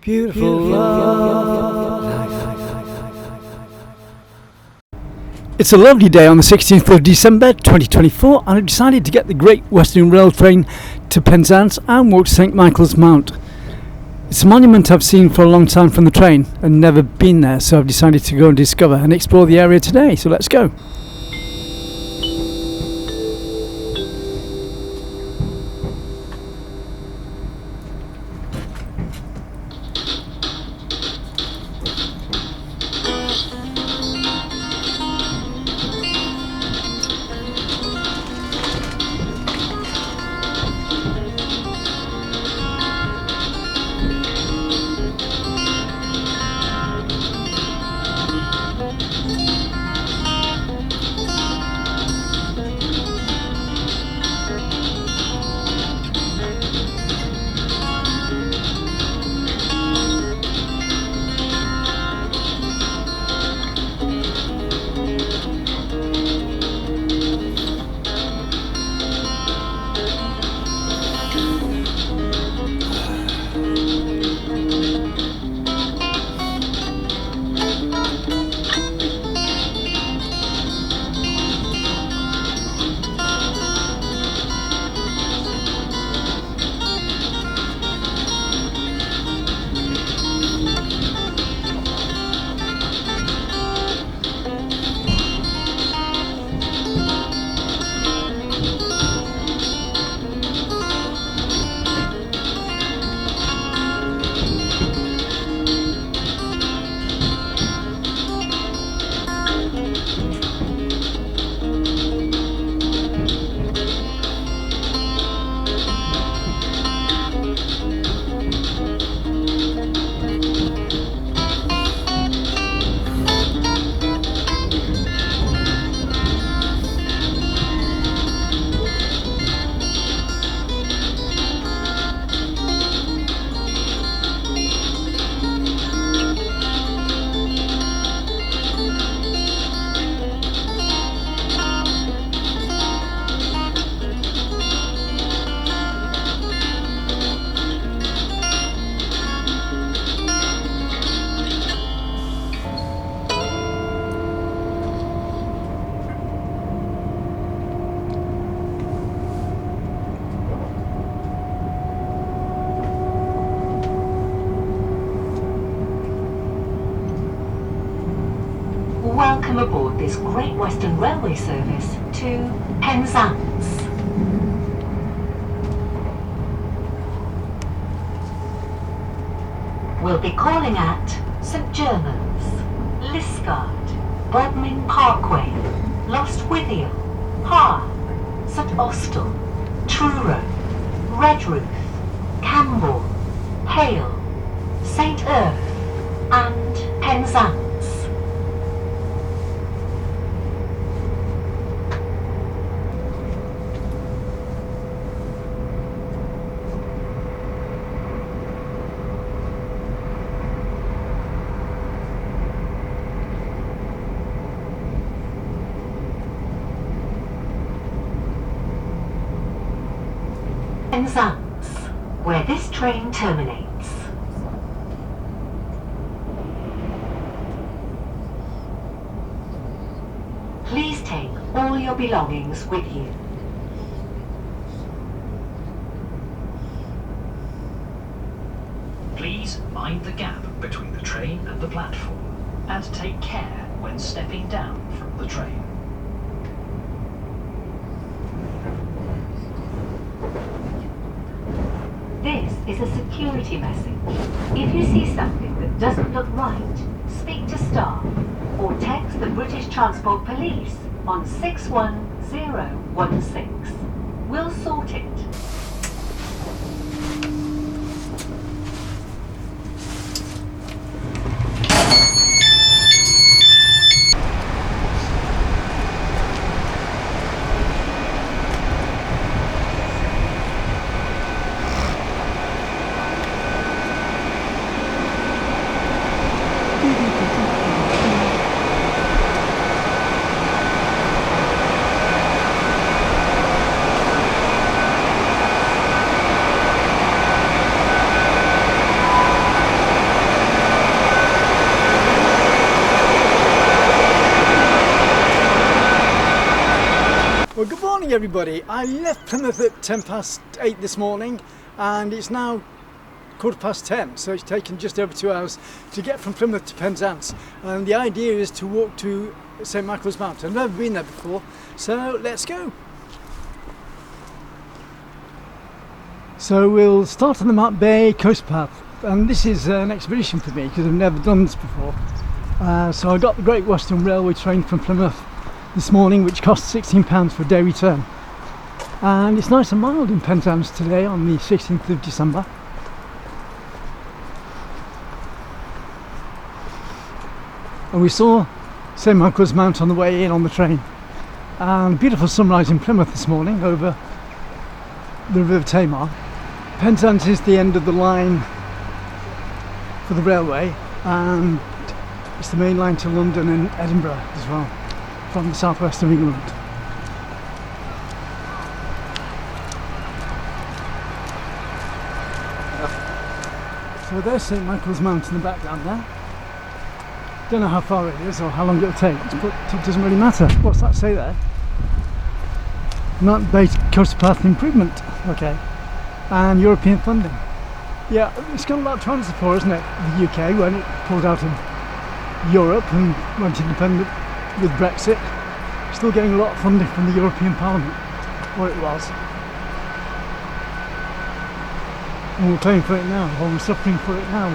beautiful life. It's a lovely day on the 16th of December 2024, and I've decided to get the Great Western Rail train to Penzance and walk to St Michael's Mount. It's a monument I've seen for a long time from the train and never been there, so I've decided to go and discover and explore the area today, so let's go. Welcome aboard this Great Western Railway service to Penzance. We'll be calling at St Germans, Liscard, Bodmin Parkway, Lostwithiel, Parr, St Austell, Truro, Redruth, Campbell, Hale, St Erth and Penzance. Penzance, where this train terminates. Please take all your belongings with you. Please mind the gap between the train and the platform, and take care when stepping down from the train. This is a security message. If you see something that doesn't look right, speak to staff or text the British Transport Police on 61016. We'll sort it. morning everybody. I left Plymouth at 8:10 this morning and it's now 10:15, so it's taken just over 2 hours to get from Plymouth to Penzance, and the idea is to walk to St Michael's Mount. I've never been there before, so let's go. So we'll start on the Mount Bay Coast Path, and this is an expedition for me because I've never done this before. So I got the Great Western Railway train from Plymouth this morning, which cost £16 for a day return, and it's nice and mild in Penzance today on the 16th of December. And we saw St Michael's Mount on the way in on the train, and beautiful sunrise in Plymouth this morning over the River Tamar. Penzance is the end of the line for the railway, and it's the main line to London and Edinburgh as well, from the southwest of England. So there's St Michael's Mount in the background there. Don't know how far it is or how long it'll take, but it doesn't really matter. What's that say there? Mount Bay Coast Path Improvement, okay, and European funding. Yeah, it's got a lot of transfer for, isn't it? The UK, when it pulled out of Europe and went independent with Brexit, still getting a lot of funding from the European Parliament, or it was. And we're paying for it now, or we're suffering for it now.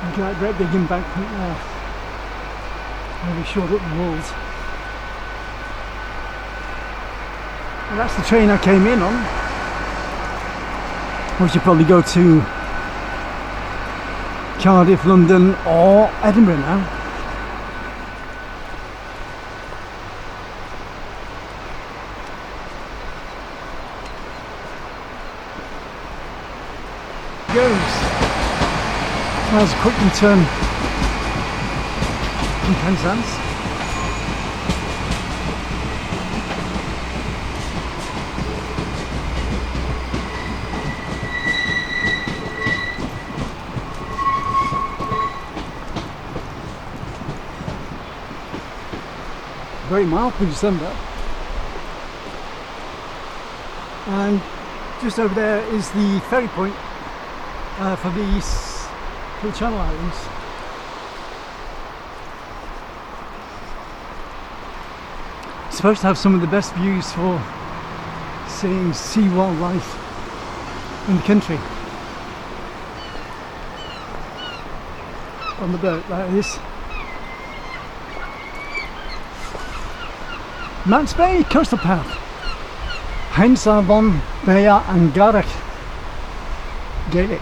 Look at that great big embankment there. Really shored up the walls. Well, that's the train I came in on. We should probably go to Cardiff, London or Edinburgh now. Goes. That was a quick return from Penzance. Very mild for December. And just over there is the ferry point for the Channel Islands. It's supposed to have some of the best views for seeing sea wildlife in the country. On the boat, that is. Mount Bay Coastal Path. Heinz Avon Bea and Garrick Gaelic.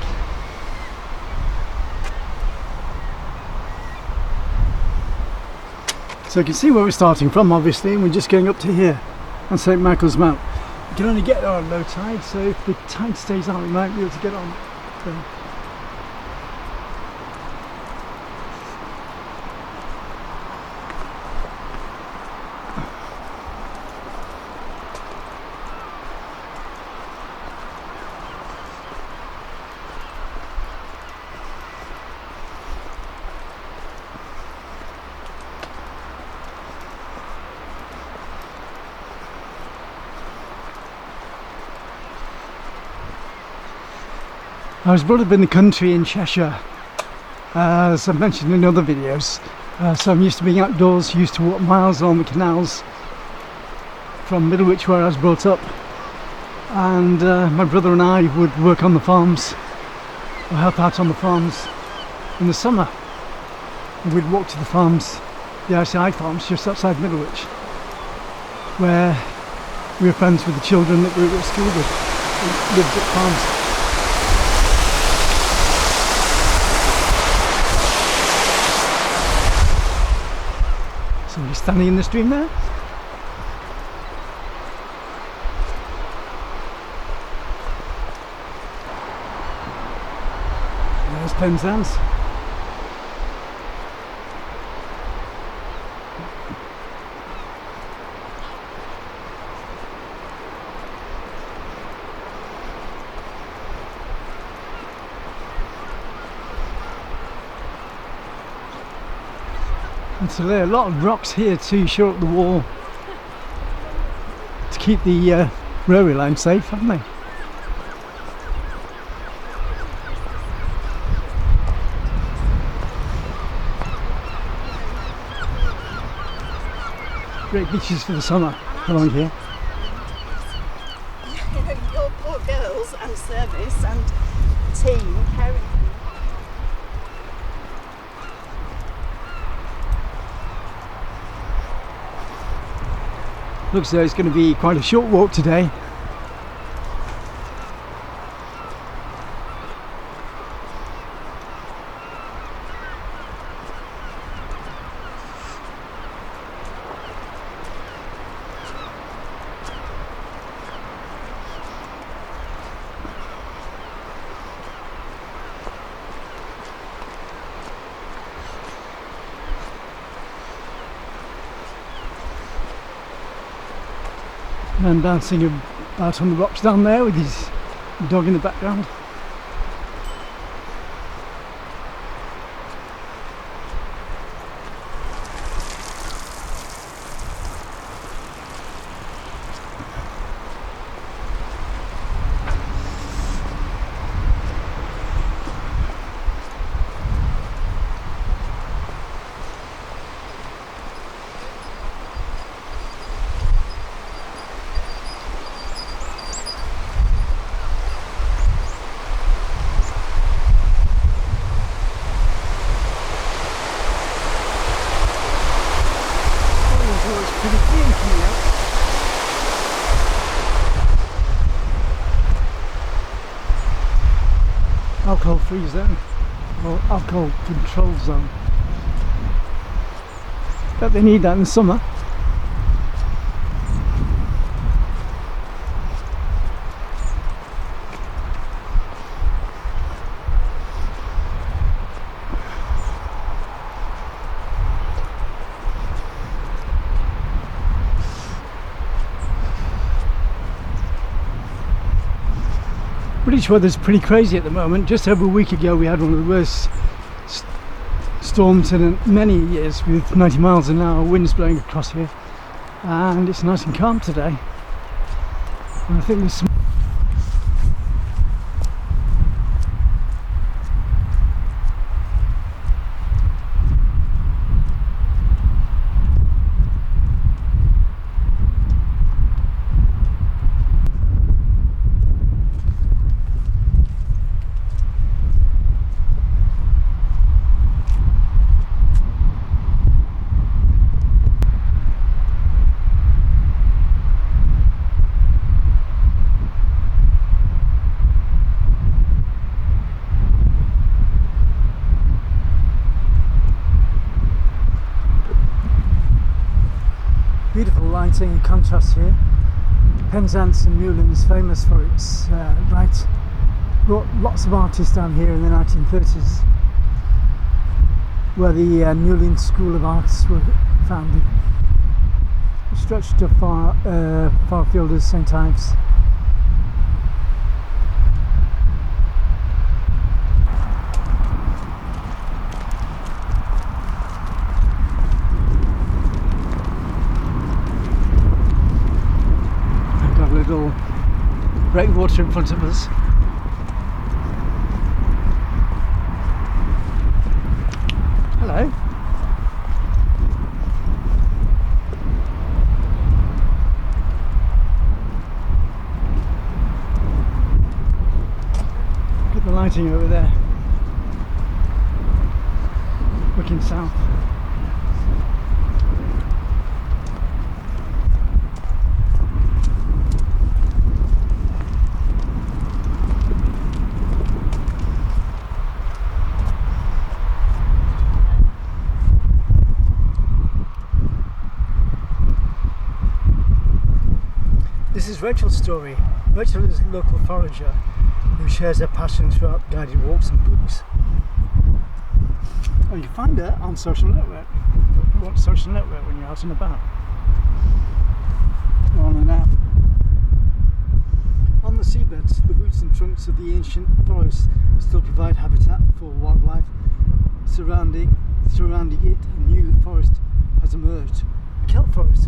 So you can see where we're starting from, obviously, and we're just going up to here on St Michael's Mount. You can only get there on low tide, so if the tide stays out, we might be able to get on there. I was brought up in the country in Cheshire, as I've mentioned in other videos, so I'm used to being outdoors, used to walk miles along the canals from Middlewich, where I was brought up, and my brother and I would work on the farms, or help out on the farms in the summer. And we'd walk to the farms, the ICI farms just outside Middlewich, where we were friends with the children that we were at school with, who lived at farms. Somebody standing in the stream there. There's Penzance. And so there are a lot of rocks here to shore up the wall to keep the railway line safe, haven't they? Great beaches for the summer along here. Your poor girls and service and team carrying. Looks as though it's going to be quite a short walk today. Man dancing about on the rocks down there with his dog in the background. Alcohol free zone or alcohol control zone. Bet they need that in the summer. British weather's pretty crazy at the moment. Just over a week ago we had one of the worst storms in many years with 90 miles an hour winds blowing across here, and it's nice and calm today. And I think there's some beautiful lighting and contrast here. Penzance in Newlyn is famous for its light. Brought lots of artists down here in the 1930s, where the Newlyn School of Arts were founded. It stretched to far afield as St Ives. Little breakwater in front of us. Hello. Look at the lighting over there. Looking south. This is Rachel's story. Rachel is a local forager who shares her passion throughout guided walks and books. Oh, you can find her on social network. You want social network when you're out and about. Or on an app. On the seabeds, the roots and trunks of the ancient forests still provide habitat for wildlife surrounding surrounding it, a new forest has emerged. Kelp forests.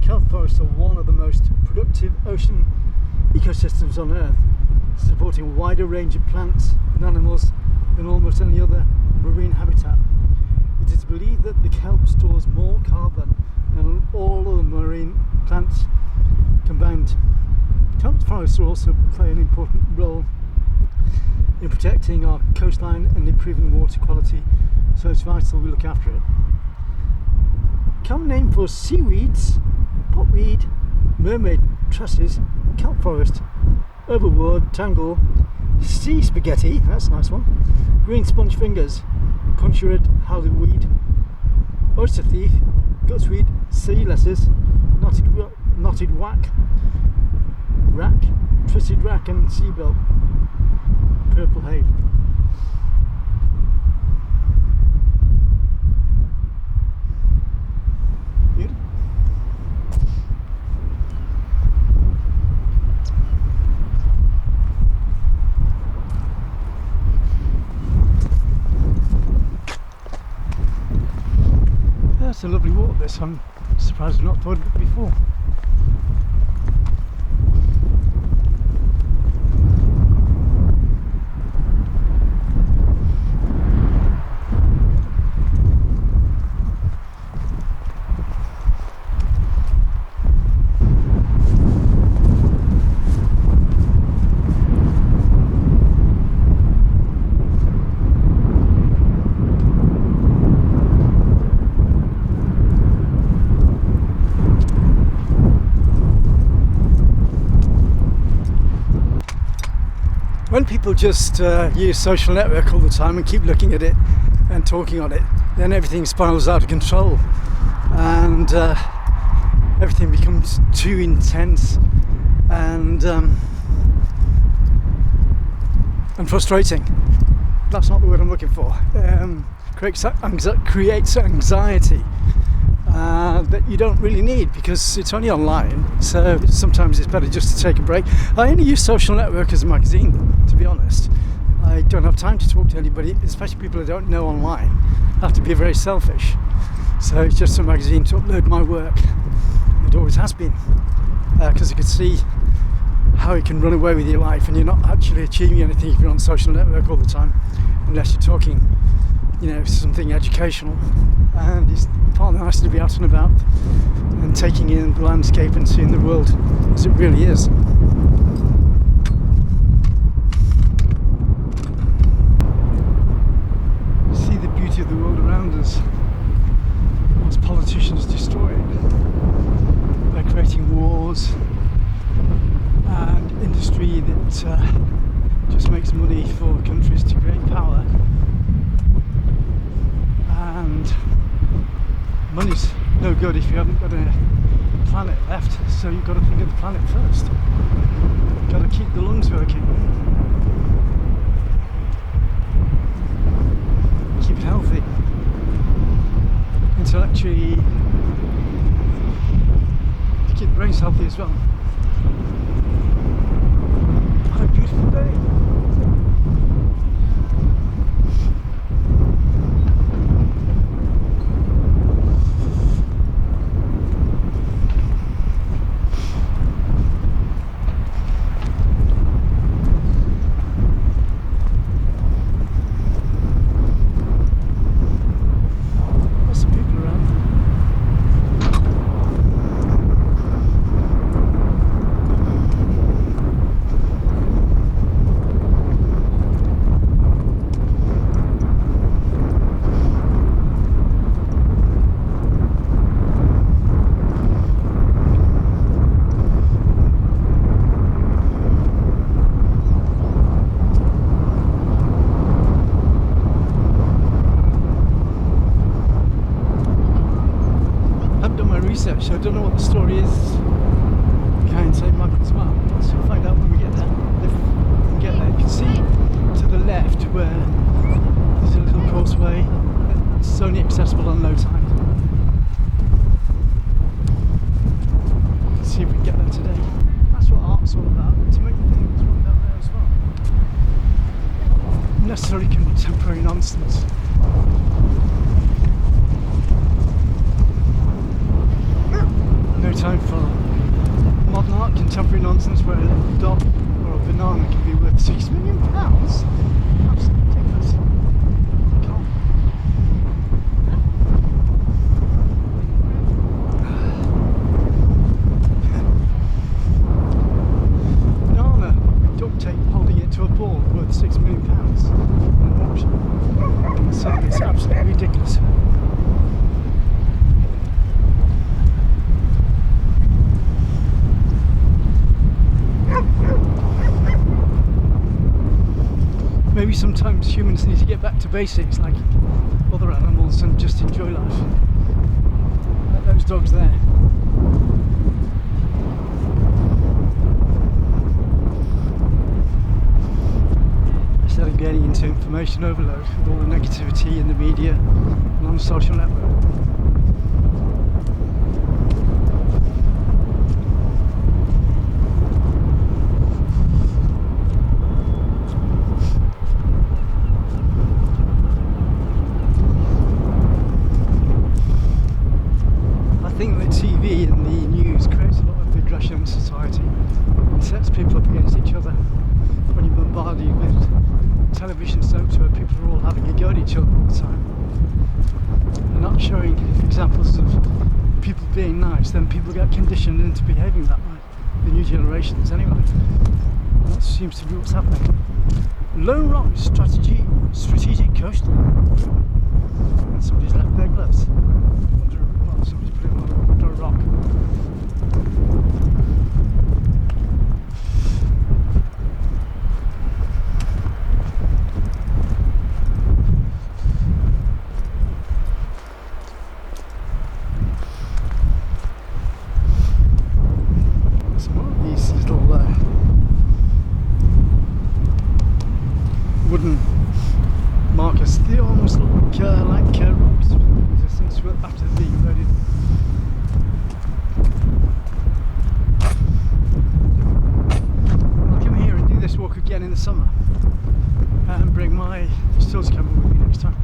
Kelp forests are one of the most productive ocean ecosystems on Earth, supporting a wider range of plants and animals than almost any other marine habitat. It is believed that the kelp stores more carbon than all other marine plants combined. Kelp forests also play an important role in protecting our coastline and improving water quality, so it's vital we look after it. Common name for seaweeds: potweed, mermaid tresses, kelp forest, overwood, tangle, sea spaghetti, that's a nice one, green sponge fingers, punctured hallowweed, oyster thief, gutsweed, sea lettuce, knotted whack, rack, twisted rack and seabelt, purple hay. Good. That's a lovely walk this. I'm surprised I've not thought of it before. When people just use social network all the time and keep looking at it and talking on it, then everything spirals out of control and everything becomes too intense and frustrating. That's not the word I'm looking for. Creates anxiety that you don't really need because it's only online, so sometimes it's better just to take a break. I only use social network as a magazine, to be honest. I don't have time to talk to anybody, especially people I don't know online. I have to be very selfish, so it's just a magazine to upload my work. It always has been, because you can see how it can run away with your life and you're not actually achieving anything if you're on social network all the time, unless you're talking, something educational. And it's far nicer to be out and about and taking in the landscape and seeing the world as it really is. See the beauty of the world around us, as politicians destroy it by creating wars and industry that just makes money for countries to create power. And money's no good if you haven't got a planet left, so you've got to think of the planet first. You've got to keep the lungs working, keep it healthy, intellectually, to keep the brains healthy as well. What a beautiful day. So I don't know what the story is behind St. Michael's Mount. We'll find out when we get there. If we can get there. You can see to the left where there's a little causeway. It's only accessible on low tide. Let's see if we can get there today. That's what art's all about, to make things work out there as well. Necessarily contemporary nonsense. No time for modern art, contemporary nonsense where a little dot or a banana can be worth £6 million. Absolutely ridiculous. Can't. Banana with duct tape holding it to a ball worth £6 million in an auction. So it's absolutely ridiculous. Maybe sometimes humans need to get back to basics like other animals and just enjoy life. Like those dogs there. Instead of getting into information overload with all the negativity in the media and on the social network. I think that TV and the news creates a lot of aggression in society and sets people up against each other when you're bombarded with television soaps where people are all having a go at each other all the time and not showing examples of people being nice. Then people get conditioned into behaving that way, the new generations anyway. And that seems to be what's happening. Lone Rock strategic coastal, and somebody's left their gloves under, well, somebody's put them on under a rock. Some more of these little wooden markers. They almost look like rocks since after the eroded. I'll come here and do this walk again in the summer and bring my stills camera with me next time.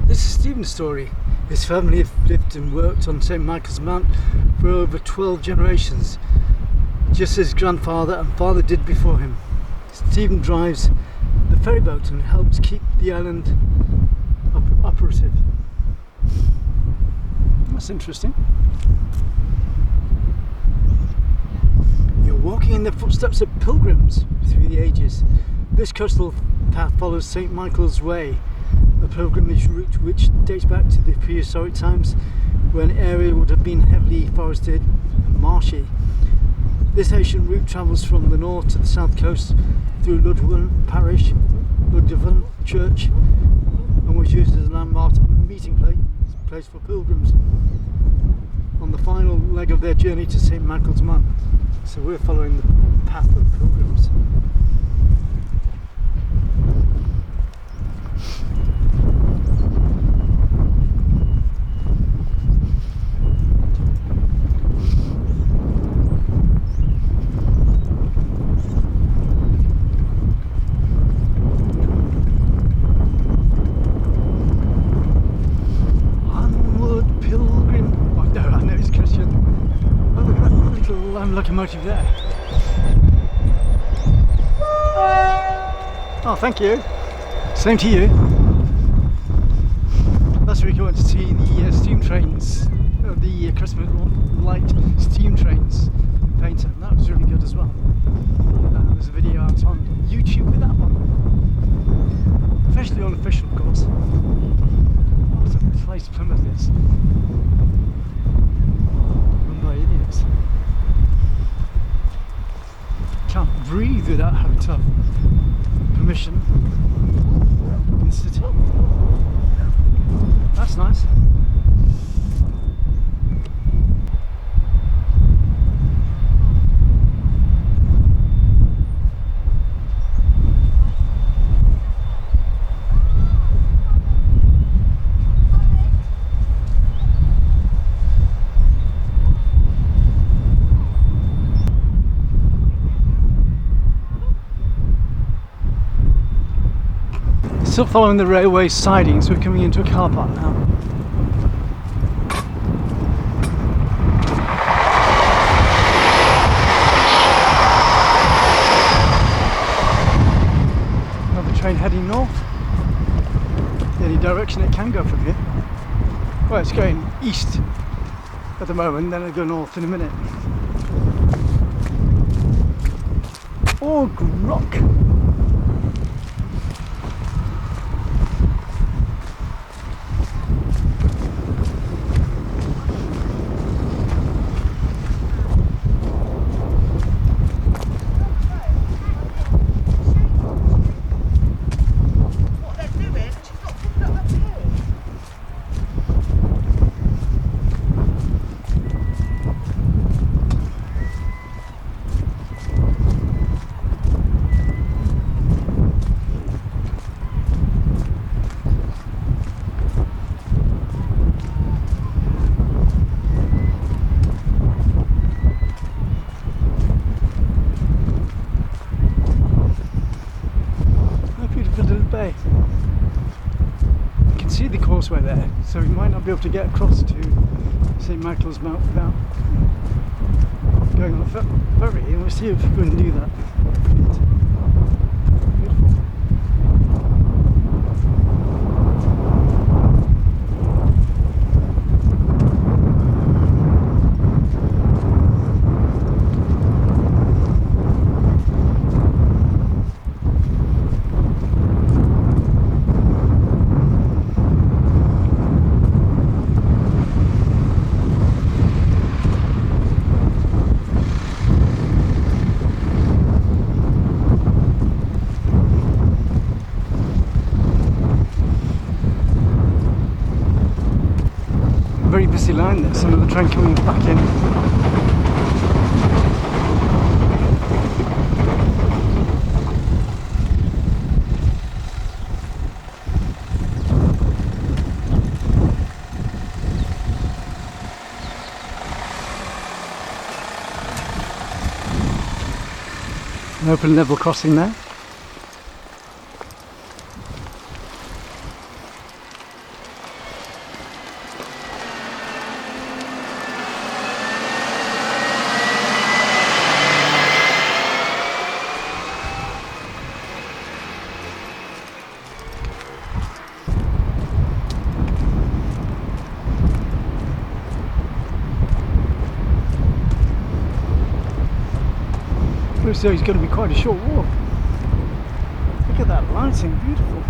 This is Stephen's story. His family have lived and worked on St Michael's Mount for over 12 generations, just as his grandfather and father did before him. Stephen drives the ferryboat and helps keep the island operative. That's interesting. You're walking in the footsteps of pilgrims through the ages. This coastal path follows St Michael's Way, a pilgrimage route which dates back to the prehistoric times when the area would have been heavily forested and marshy. This ancient route travels from the north to the south coast through Ludwon Parish, Ludwon Church, and was used as a landmark meeting place for pilgrims on the final leg of their journey to St Michael's Mount. So we're following the path of pilgrims. Locomotive there. Oh, thank you. Same to you. Last week I went to see the steam trains, the Christmas light steam trains in Penzance. That was really good as well. There's a video out on YouTube with that one. Officially unofficial, of course. What a place Plymouth is. Run by idiots. Can't breathe without having to have permission in the city. That's nice. Still following the railway sidings, we're coming into a car park now. Another train heading north. The only direction it can go from here. Well, it's going east at the moment, then it'll go north in a minute. Oh, rock! Bay. You can see the causeway there, so you might not be able to get across to St Michael's Mount without going on a ferry, and we'll see if we can do that. Very busy line, there's another train coming back in. An open level crossing there. Looks like it's going to be quite a short walk. Look at that lighting, beautiful.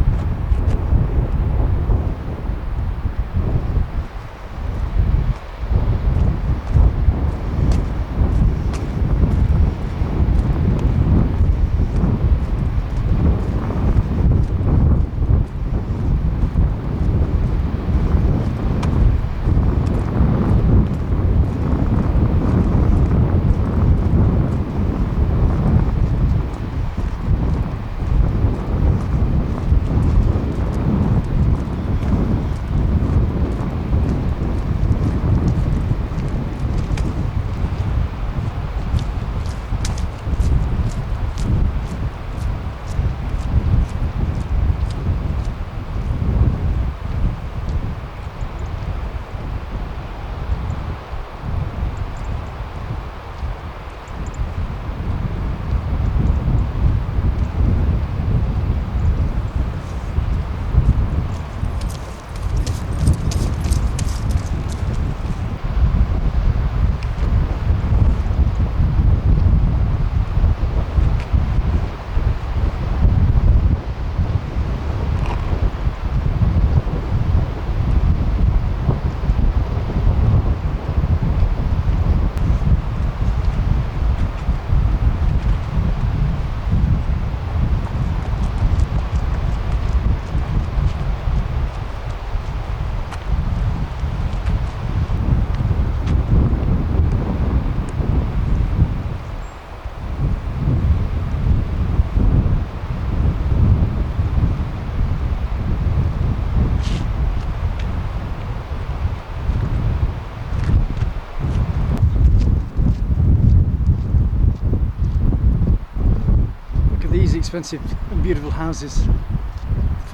Expensive and beautiful houses.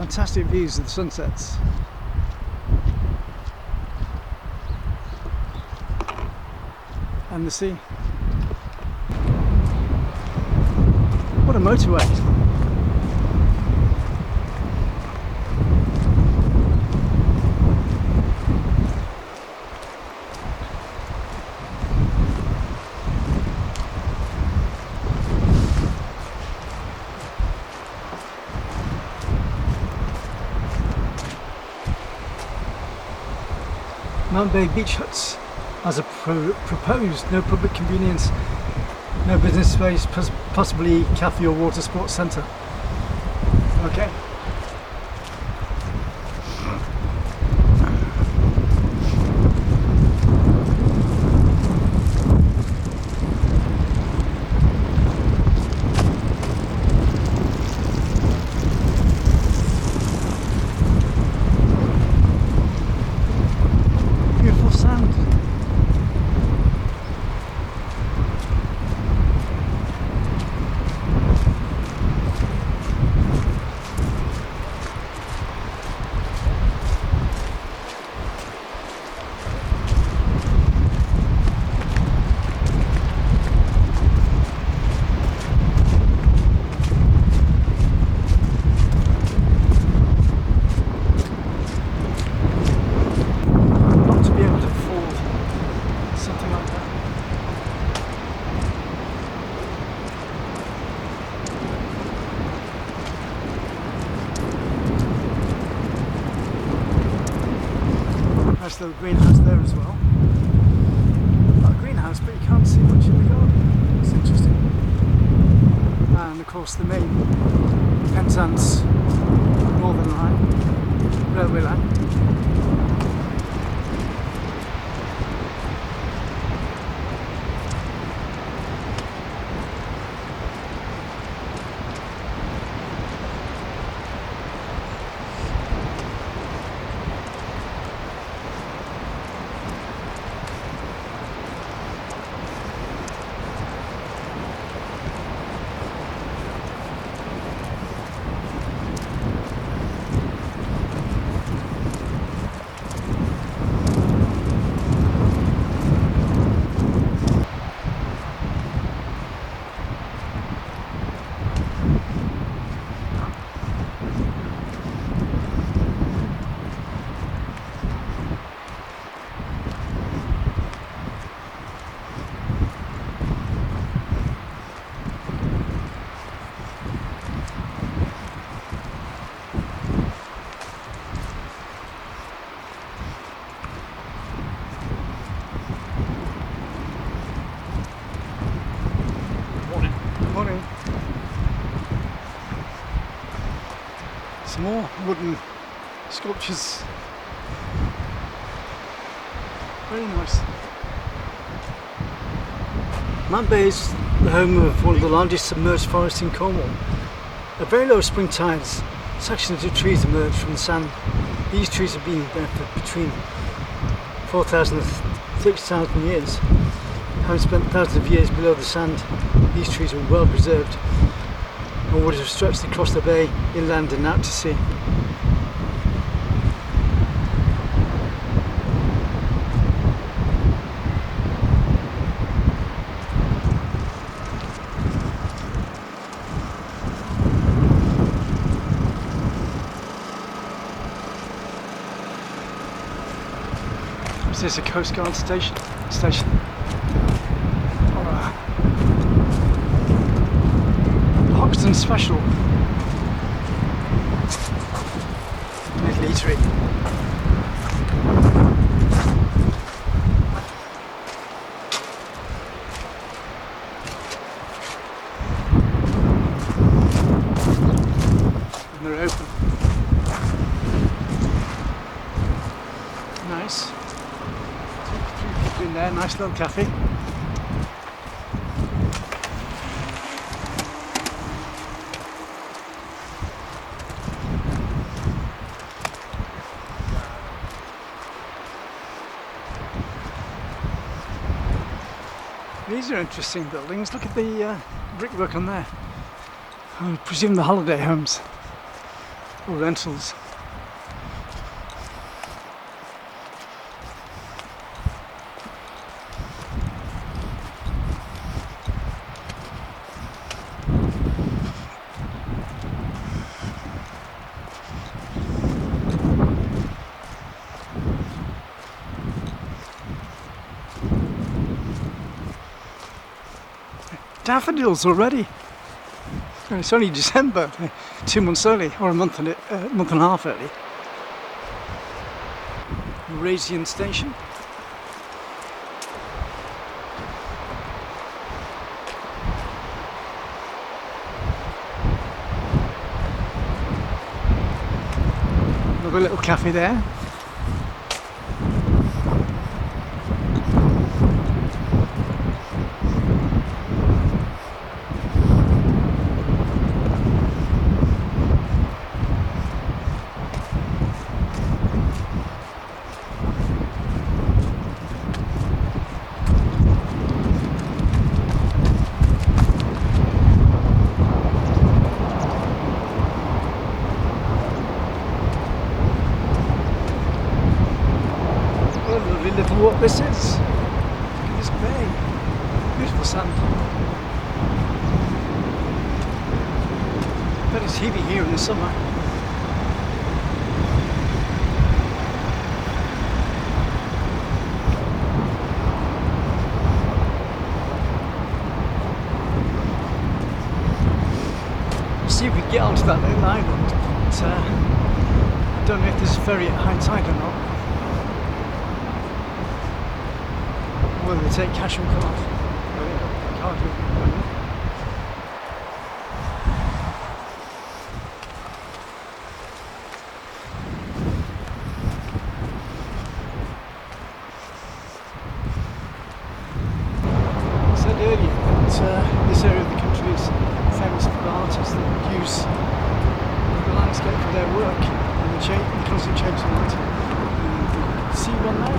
Fantastic views of the sunsets. And the sea. What a motorway. Mount Bay beach huts as a proposed no public convenience, no business space, possibly cafe or water sports centre. Okay. Beautiful sand. Not to be able to afford something like that. Nice little greenhouse there as well. Not a greenhouse, but you can't see much in the garden. It's interesting. And of course the main Penzance Northern Line, railway line. Morning. Some more wooden sculptures. Very nice. Mount Bay is the home of one of the largest submerged forests in Cornwall. At very low spring tides, sections of trees emerge from the sand. These trees have been there for between 4,000 and 6,000 years. Having spent thousands of years below the sand, these trees were well preserved and would have stretched across the bay, inland and out to sea. Is this a Coast Guard station? Hoxton Special. Little eatery. And they're open. Nice. Three people in there, nice little cafe. These are interesting buildings. Look at the brickwork on there. I presume the holiday homes. or rentals. Daffodils already. And it's only December, 2 months early, or a month and a half early. Radian Station. Another little cafe there. Lovely little walk this is. Look at this bay. Beautiful sand. But it's heavy here in the summer. We'll see if we get onto that little island. But, I don't know if there's a ferry at high tide or not. Whether they take cash or card. Card with me. I said earlier that this area of the country is famous for artists that use the landscape for their work and the constant change in light. You see one there?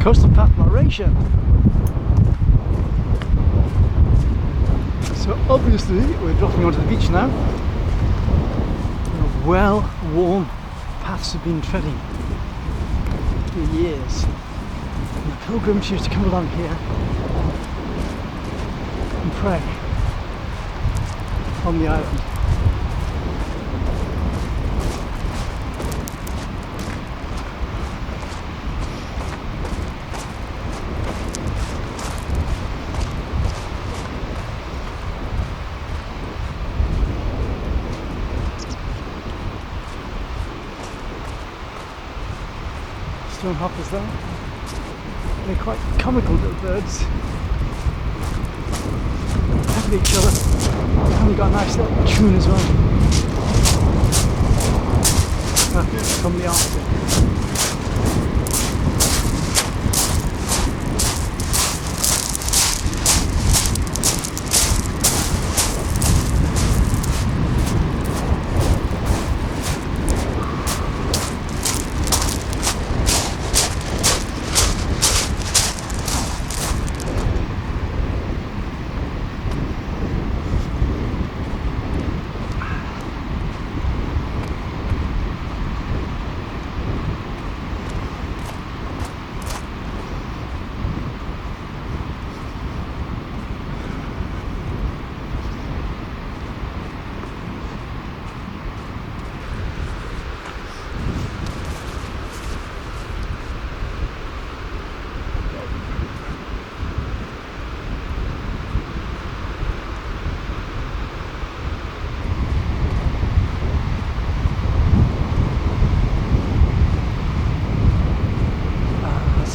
Coastal Path Moderation. So obviously we're dropping onto the beach now. Well-worn paths have been treading for years. And the pilgrims used to come along here and pray on the island. Stone hoppers there. They're quite comical little birds. Look at each other. And we've got a nice little tune as well. I think it's from the Arctic.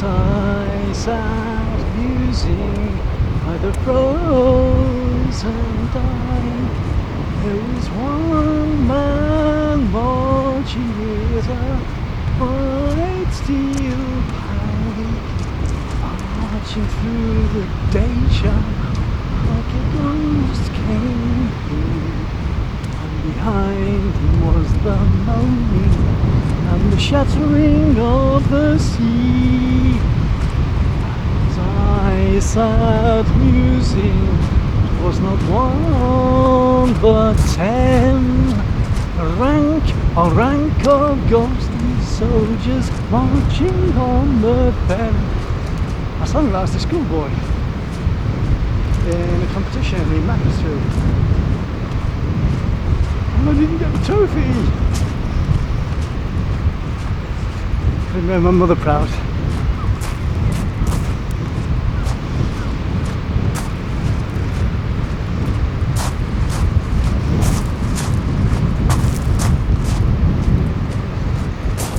I sat musing by the frozen tide. There was one man marching with a white steel pike, marching through the dayshine like a ghost came through. And behind him was the moaning and the shattering of the sea. As I sat musing, it was not one but 10, a rank of ghostly soldiers marching on the fen. I sang that as a schoolboy in a competition in Macclesfield, and I didn't get the trophy. It made my mother proud.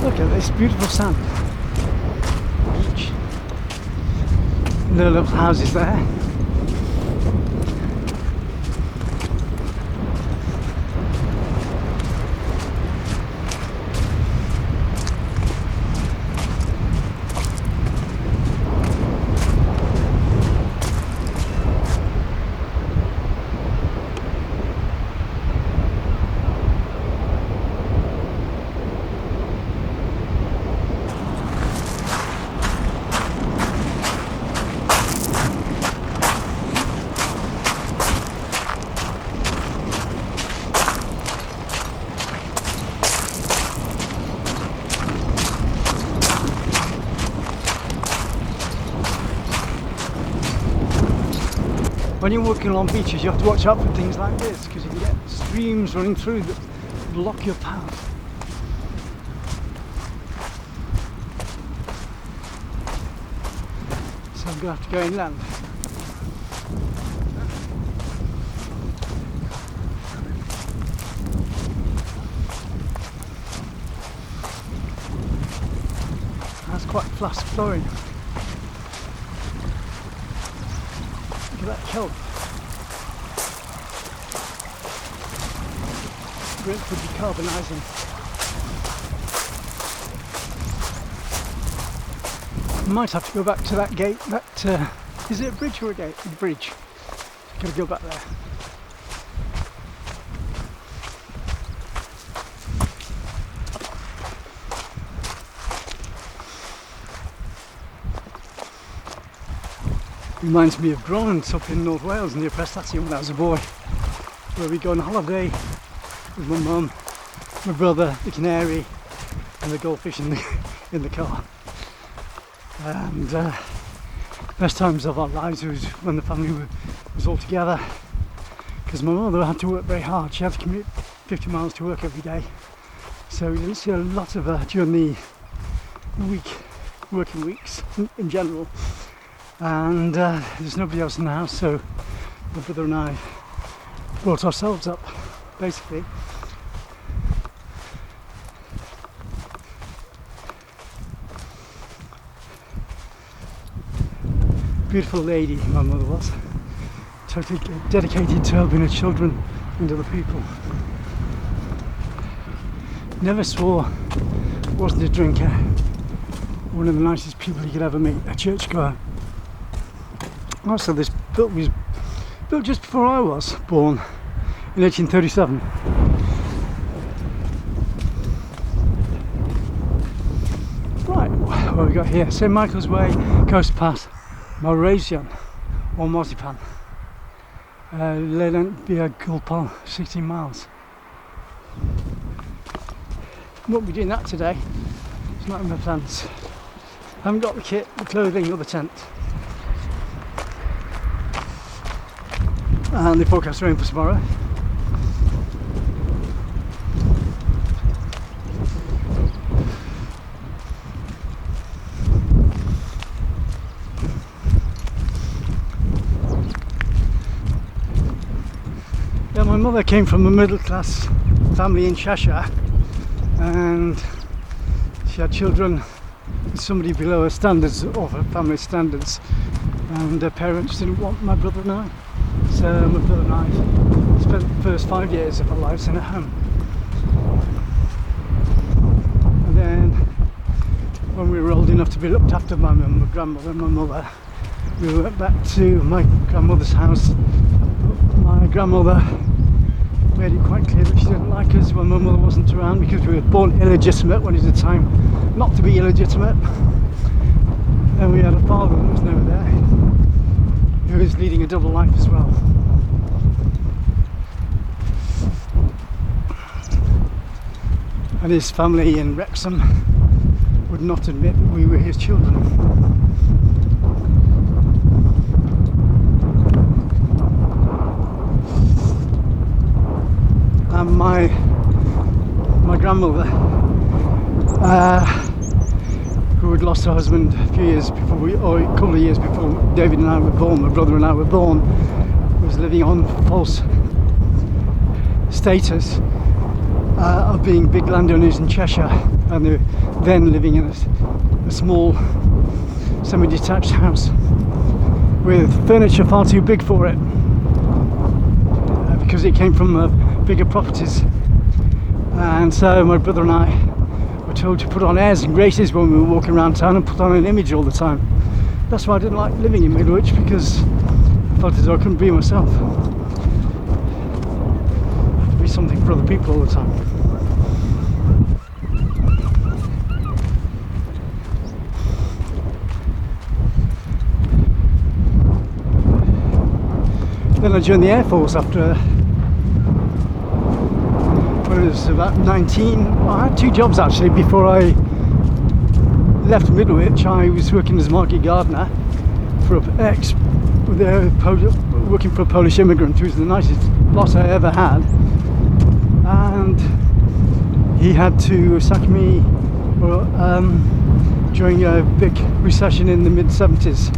Look at this beautiful sand beach. And the little houses there. When you're walking along beaches, you have to watch out for things like this, because you can get streams running through that block your path. So I'm going to have to go inland. That's quite fast flowing. Look at that kelp. Great for decarbonising. Might have to go back to that gate. That is it a bridge or a gate? A bridge. Gotta go back there. Reminds me of Grant up in North Wales near Penzance when I was a boy, where we go on holiday with my mum, my brother, the canary, and the goldfish in the car. And best times of our lives was when the family was all together, because my mother had to work very hard. She had to commute 50 miles to work every day, so we didn't see a lot of her during the working weeks in general. And there's nobody else in the house, so my brother and I brought ourselves up, basically. Beautiful lady my mother was, totally dedicated to helping her children and other people. Never swore, wasn't a drinker. One of the nicest people you could ever meet, a churchgoer. Also, this was built just before I was born, in 1837. Right, what have we got here? St Michael's Way, Coast Pass, Malrasian, or Marzipan. Leyland via Gulpal, 16 miles. Won't be doing that today. It's not in my plans. Haven't got the kit, the clothing, or the tent. And the forecast rain for tomorrow. Yeah, my mother came from a middle class family in Cheshire, and she had children with somebody below her standards, or her family standards, and her parents didn't want my brother and I. So my brother and I spent the first 5 years of our lives in a home. And then when we were old enough to be looked after by my grandmother and my mother, we went back to my grandmother's house. My grandmother made it quite clear that she didn't like us when my mother wasn't around, because we were born illegitimate when it was the time not to be illegitimate. And we had a father that was never there, who was leading a double life as well. And his family in Wrexham would not admit that we were his children. And my grandmother, who had lost her husband a few years before or a couple of years before David and I were born, my brother and I were born, was living on false status of being big landowners in Cheshire, and they were then living in a small semi-detached house with furniture far too big for it, because it came from bigger properties. And so my brother and I were told to put on airs and graces when we were walking around town, and put on an image all the time. That's why I didn't like living in Middlewich, because I felt as though I couldn't be myself. I had to be something for other people all the time. Then I joined the Air Force after when I was about 19. Well, I had two jobs actually before I left Middlewich. I was working as a market gardener for working for a Polish immigrant who was the nicest boss I ever had, and he had to sack me during a big recession in the mid-70s,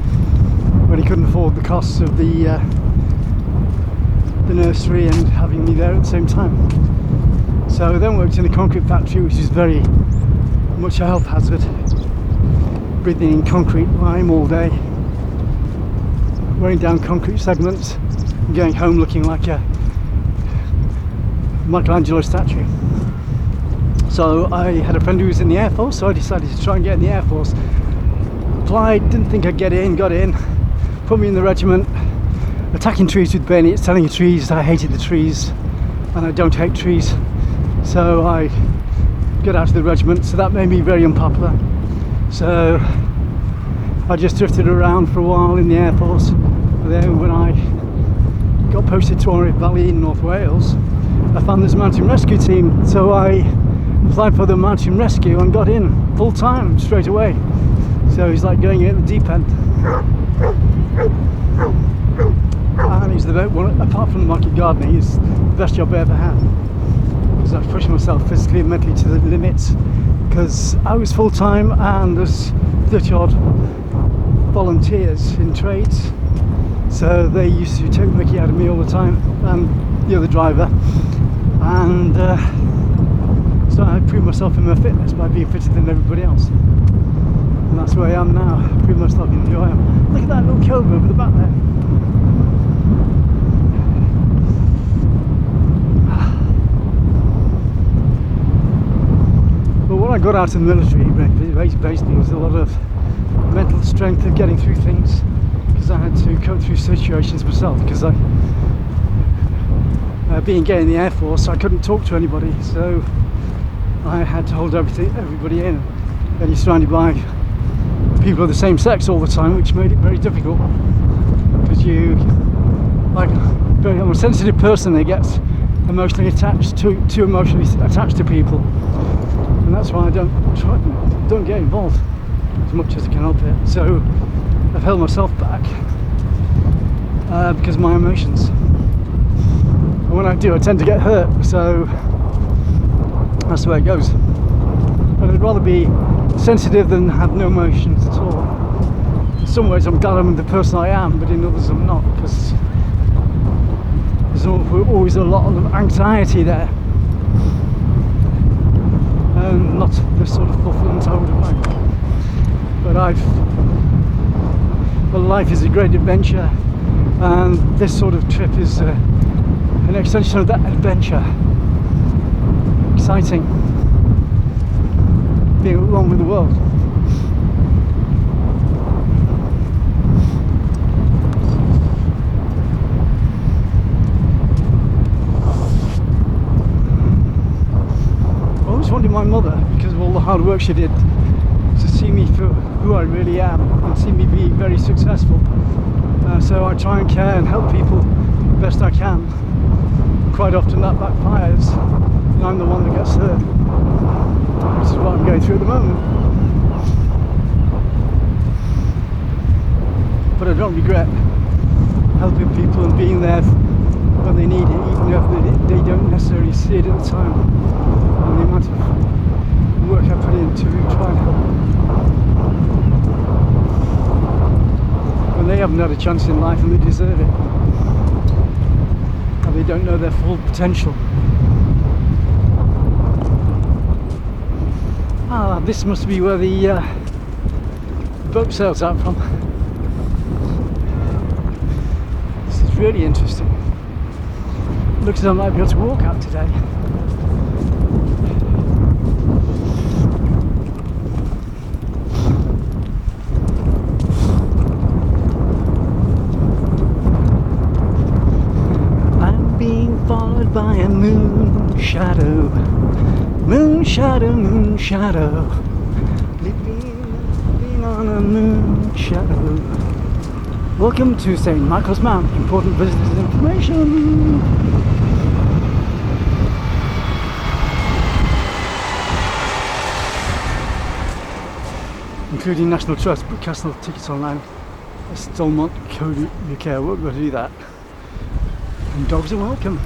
when he couldn't afford the costs of the nursery and having me there at the same time. So I then worked in a concrete factory, which is very much a health hazard. Breathing in concrete lime all day, wearing down concrete segments, and going home looking like a Michelangelo statue. So I had a friend who was in the Air Force, so I decided to try and get in the Air Force. Applied, didn't think I'd get in, got in, put me in the regiment, attacking trees with bayonets, telling trees I hated the trees, and I don't hate trees. So I got out of the regiment, so that made me very unpopular. So I just drifted around for a while in the Air Force. And then when I got posted to Orrit Valley in North Wales, I found this mountain rescue team. So I applied for the mountain rescue and got in full time straight away. So it's like going in at the deep end. And it's apart from the market gardening, it's the best job I ever had. Because I was pushing myself physically and mentally to the limits, because I was full time and there's 30 odd volunteers in trades, so they used to take the mickey out of me all the time, and the other driver, and so I proved myself in my fitness by being fitter than everybody else, and that's where I am now. I proved myself in who I am. Look at that little cobra over the back there. But what I got out of the military basically was a lot of mental strength of getting through things, because I had to cope through situations myself, because being gay in the Air Force, I couldn't talk to anybody, so I had to hold everybody in. Then you're surrounded by people of the same sex all the time, which made it very difficult, because I'm a sensitive person that gets emotionally attached to people, and that's why I don't get involved as much as I can help it. So I've held myself back because of my emotions, and when I do, I tend to get hurt, so that's the way it goes. But I'd rather be sensitive than have no emotions at all. In some ways I'm glad I'm the person I am, but in others I'm not, because there's always a lot of anxiety there, and not the sort of fulfillment I would have liked. But life is a great adventure, and this sort of trip is an extension of that adventure. Exciting, being along with the world. I always wanted my mother, because of all the hard work she did, to see me for who I really am and see me be very successful. So I try and care and help people the best I can. Quite often that backfires, and I'm the one that gets hurt, which is what I'm going through at the moment. But I don't regret helping people and being there when they need it, even if they don't necessarily see it at the time. And the amount of work I put in to try and help them when they haven't had a chance in life and they deserve it, and they don't know their full potential. This must be where the boat sails out from. This is really interesting. Looks as though I might be able to walk out today. I'm being followed by a moon shadow. Moon shadow, living on a moon shadow. Welcome to St. Michael's Mount, important visitors information. Including National Trust, but cancel tickets online. I still not code UK, I won't go do that. And dogs are welcome.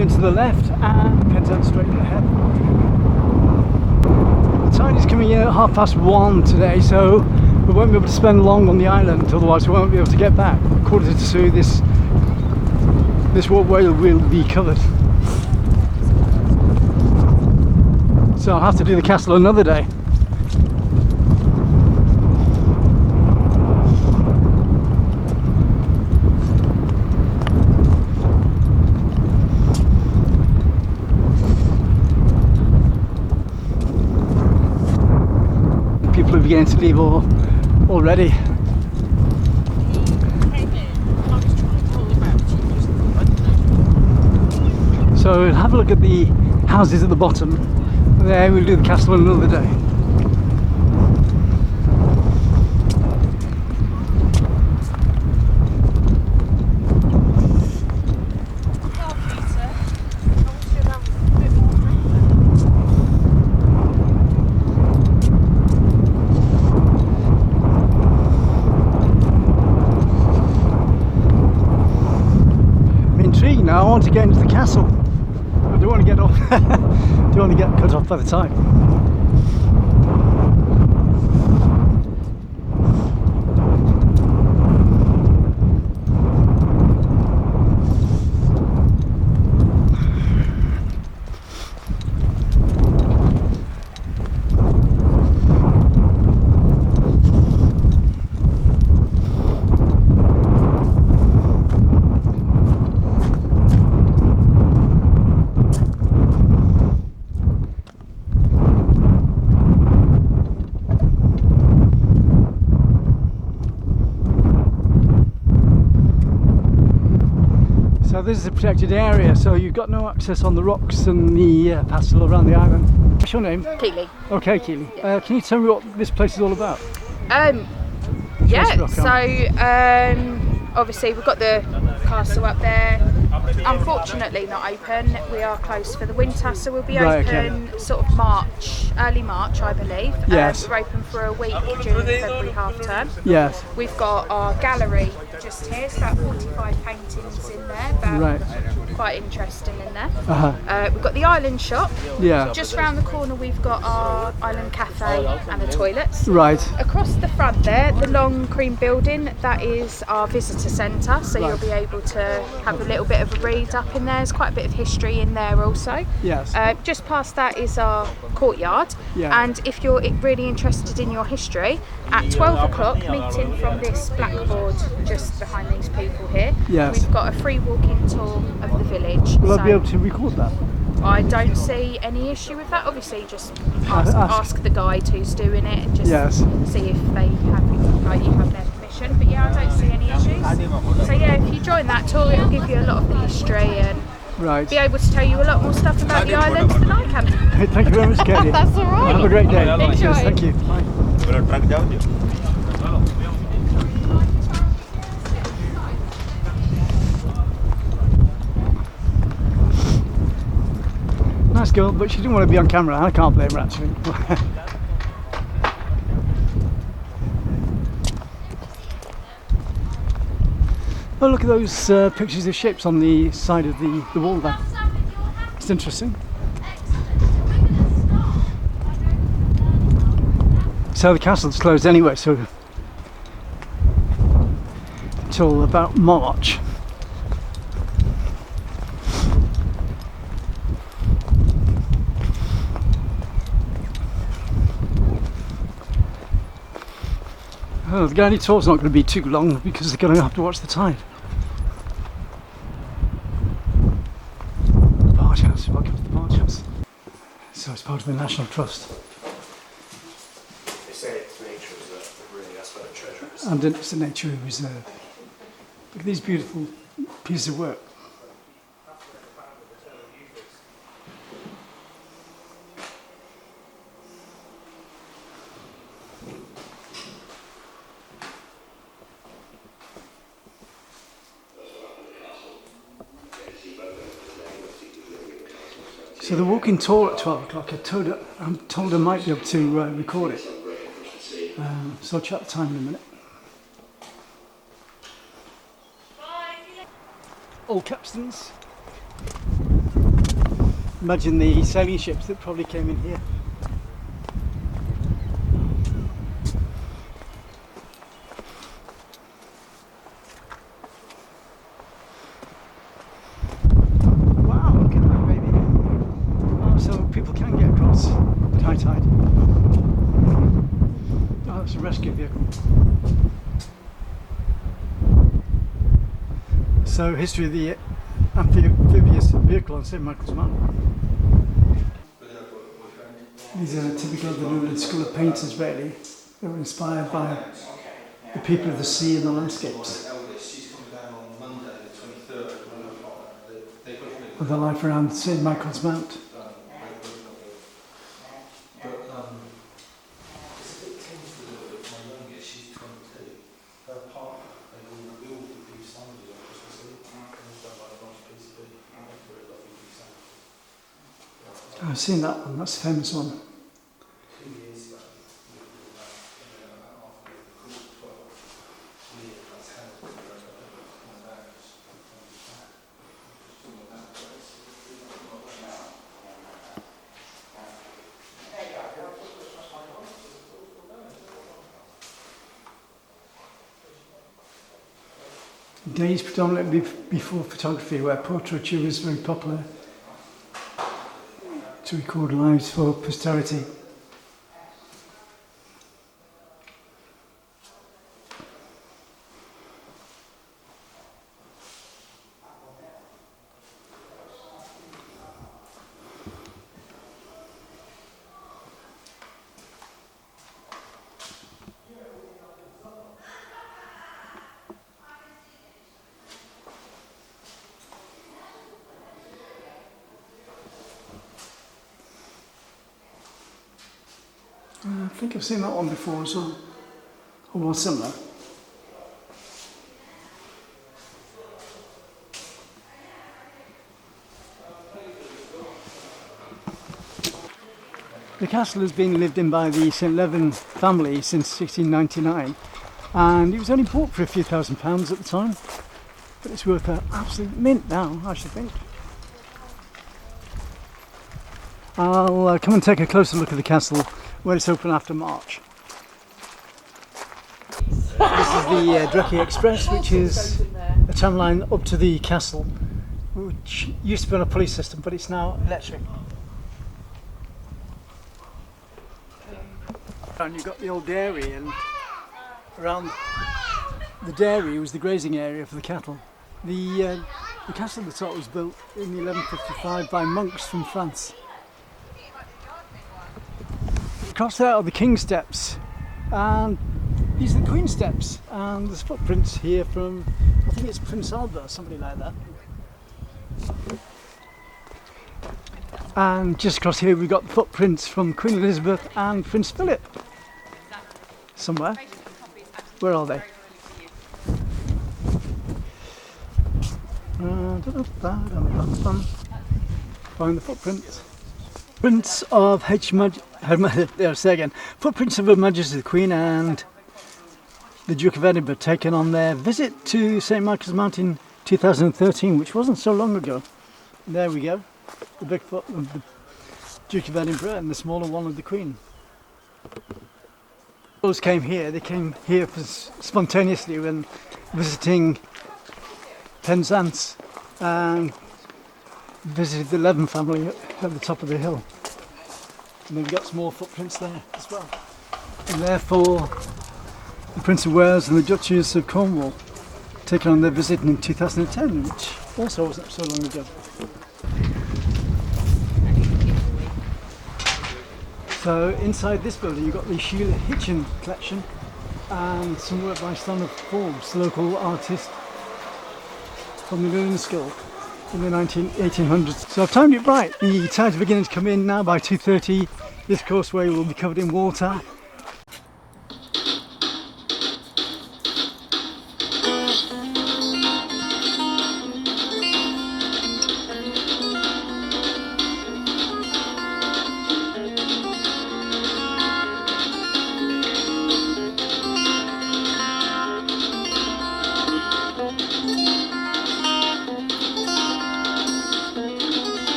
To the left and Penzance straight ahead. The tide is coming in at 1:30 today, so we won't be able to spend long on the island, otherwise we won't be able to get back. 1:45 this walkway will be covered, so I'll have to do the castle another day. People are beginning to leave already. So we'll have a look at the houses at the bottom. There we'll do the castle another day. now. I want to get into the castle. I don't want to get off. Don't want to get cut off by the time. So this is a protected area, so you've got no access on the rocks and the pastel around the island. What's your name? Keely. Okay, Keely. Can you tell me what this place is all about? Yeah, so obviously we've got the castle up there. Unfortunately not open. We are closed for the winter, so we'll be open sort of March, early March I believe. Yes. We're open for a week during February half term. Yes. We've got our gallery just here, it's about 45 paintings in there, but quite interesting in there. We've got the island shop. Yeah. Just round the corner we've got our island cafe and the toilets. Right. Across the front there, the long cream building, that is our visitor centre, so you'll be able to have a little bit of a read up in there. There's quite a bit of history in there also. Yes. Just past that is our courtyard, and if you're really interested in your history, at 12 o'clock, meeting from this blackboard just behind these people here, we've got a free walking tour of the village. Will I be able to record that? I don't see any issue with that. Obviously, just ask the guide who's doing it and just see if they have you have their permission. But yeah, I don't see any issues. So yeah, if you join that tour, it'll give you a lot of the history and be able to tell you a lot more stuff about the island than I can. Thank you very much, Katie. That's all right. Have a great day. Enjoy. Cheers, thank you. Bye. Nice girl, but she didn't want to be on camera. I can't blame her actually. Oh, look at those pictures of ships on the side of the wall there. It's interesting. So the castle's closed anyway, so until about March. Oh, the guided tour's not going to be too long because they're going to have to watch the tide. Barge House, welcome to the Barge House. So it's part of the National Trust. They say it's nature reserve, but really that's where the treasure is. And it's a nature reserve. Look at these beautiful pieces of work. So the walking tour at 12 o'clock, I'm told I might be able to record it. So I'll check the time in a minute. Old capstans. Imagine the sailing ships that probably came in here. People can get across high tide. Oh, that's a rescue vehicle. So, history of the amphibious vehicle on St Michael's Mount. These are typical of the London School of Painters, really. They were inspired by the people of the sea and the landscapes. Of the life around St Michael's Mount. I've seen that one, that's a famous one. Days predominantly before photography, where portraiture was very popular to record lives for posterity. I think I've seen that one before as well, or one similar. The castle has been lived in by the St Leven family since 1699, and it was only bought for a few £1,000s at the time, but it's worth an absolute mint now, I should think. I'll come and take a closer look at the castle when it's open after March. This is the Drecky Express, which is a tram line up to the castle, which used to be on a pulley system, but it's now electric. And you've got the old dairy, and around the dairy was the grazing area for the cattle. The castle at the top was built in 1155 by monks from France. Across there are the King's Steps, and these are the Queen's Steps, and there's footprints here from, I think it's Prince Albert or somebody like that. And just across here we've got the footprints from Queen Elizabeth and Prince Philip. Somewhere. Where are they? Find the footprints. Footprints of Footprints of Her Majesty the Queen and the Duke of Edinburgh taken on their visit to St Michael's Mount in 2013, which wasn't so long ago. And there we go, the big foot of the Duke of Edinburgh and the smaller one of the Queen. Those came here. They came here spontaneously when visiting Penzance and visited the Leven family at the top of the hill. And then we've got some more footprints there as well. And therefore, the Prince of Wales and the Duchess of Cornwall taken on their visit in 2010, which also wasn't so long ago. So inside this building you've got the Sheila Hitchin collection and some work by Stan of Forbes, the local artist from the Milling School in the 1800s. So I've timed it right. The tides are beginning to come in now. By 2:30 this causeway will be covered in water.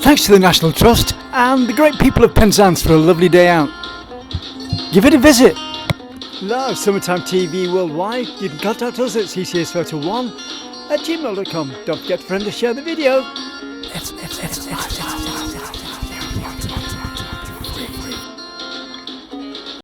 Thanks to the National Trust and the great people of Penzance for a lovely day out. Give it a visit. Love Summertime TV Worldwide. You can contact us at ccasphoto1@gmail.com. Don't forget to friend and share the video. It's